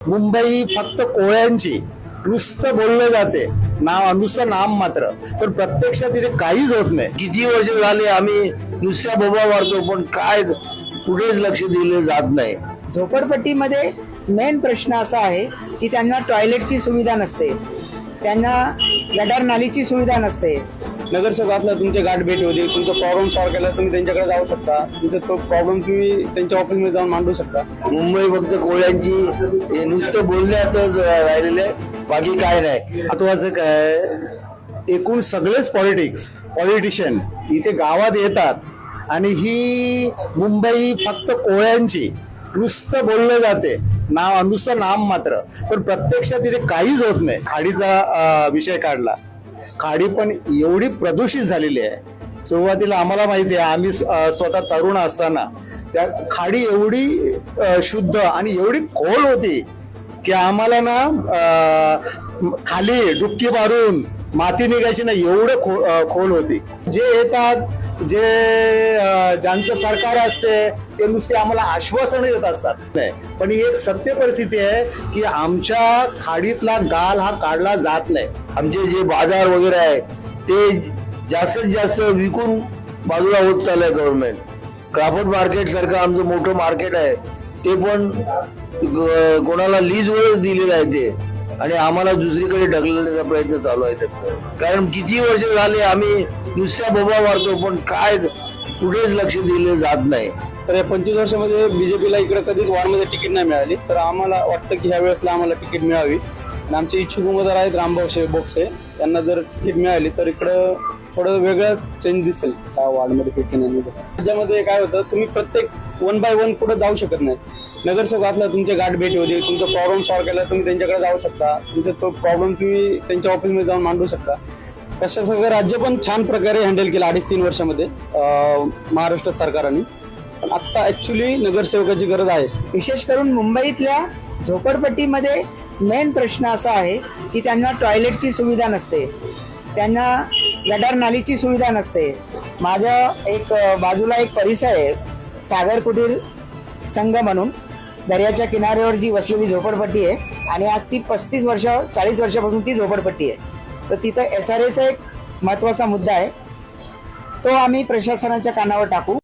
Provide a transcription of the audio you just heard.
मुंबई फक्त कोळ्यांची नुसतं बोललं जाते, नुसतं नाम मात्र, पण प्रत्यक्षात तिथे काहीच होत नाही. किती वर्ष झाले आम्ही नुसत्या बोबा मारतो, पण काय कुठेच लक्ष दिले जात नाही. झोपडपट्टीमध्ये मेन प्रश्न असा आहे की त्यांना टॉयलेटची सुविधा नसते, त्यांना गटार नालीची सुविधा नसते. नगरसेवक असला तुमचे गाठ भेट होते, तुमचा प्रॉब्लेम सॉल्व्ह केला तुम्ही त्यांच्याकडे जाऊ शकता, तुमचा तो प्रॉब्लेम तुम्ही त्यांच्या ऑफिसमध्ये जाऊन मांडू शकता. मुंबई फक्त कोळ्यांची हे नुसतं बोलण्यातच राहिलेले, बाकी काय नाही. महत्वाचं काय, एकूण सगळेच पॉलिटिशियन इथे गावात येतात आणि ही मुंबई फक्त कोळ्यांची नुसतं बोललं जाते, नुसतं नाम मात्र, पण प्रत्यक्षात तिथे काहीच होत नाही. खाडीचा विषय काढला, खाडी पण एवढी प्रदूषित झालेली आहे. सुरुवातीला आम्हाला माहिती आहे, आम्ही स्वतः तरुण असताना त्या खाडी एवढी शुद्ध आणि एवढी खोल होती की आम्हाला ना खाली डुबकी मारून माती निघायची ना, एवढं खोल होती. जे येतात, ज्यांचं सरकार असते ते नुसते आम्हाला आश्वासन देत असतात. नाही, पण ही एक सत्य परिस्थिती आहे की आमच्या खाडीतला गाळ हा काढला जात नाही. आमचे जे बाजार वगैरे आहे ते जास्तीत जास्त विकून बाजूला होत चाललंय. गव्हर्नमेंट क्राफ्ट मार्केट सारखं आमचं मोठं मार्केट आहे, ते पण कोणाला लीजवरच दिलेलं आहे ते, आणि आम्हाला दुसरीकडे ढकलण्याचा प्रयत्न चालू आहे त्याचा. कारण किती वर्ष झाले आम्ही नुसत्या बोबा मारतो, पण काय कुठेच लक्ष दिले जात नाही. तर या 25 वर्षामध्ये बीजेपीला इकडे कधीच वॉर्डमध्ये तिकीट नाही मिळाली, तर आम्हाला वाटतं की ह्या वेळेसला आम्हाला तिकीट मिळावी. आणि आमचे इच्छुक उमेदवार आहेत रामभाऊ बोक्से, त्यांना जर तिकीट मिळाली तर इकडं थोडं वेगळं चेंज दिसेल त्या वॉर्डमध्ये फिरकिनांमध्ये. राज्यामध्ये काय होतं, तुम्ही प्रत्येक 1 बाय 1 कुठं जाऊ शकत नाही. नगरसेवक असला तुमचे गाठ भेट होते, तुमचा प्रॉब्लेम सॉल्व्ह केला तुम्ही त्यांच्याकडे जाऊ शकता, तुमचा तो प्रॉब्लेम तुम्ही त्यांच्या ऑफिसमध्ये जाऊन मांडू शकता. प्रशासक राज्य पण छान प्रकारे हँडल केलं 2.5-3 वर्षामध्ये महाराष्ट्र सरकारने. पण आता ऍक्च्युली नगरसेवकाची गरज आहे. विशेष करून मुंबईतल्या झोपडपट्टीमध्ये मेन प्रश्न असा आहे की त्यांना टॉयलेटची सुविधा नसते, त्यांना गटार नालीची सुविधा नसते. माझ्या बाजूला एक परिसर आहे, सागर कुटीर संघ म्हणून, दर्याच्या किनाऱ्यावर जी वसलेली झोपडपट्टी आहे, आणि आज ती 40 वर्षापासून ती झोपडपट्टी आहे. तर तिथं SRAचा एक महत्वाचा मुद्दा आहे, तो आम्ही प्रशासनाच्या कानावर टाकू.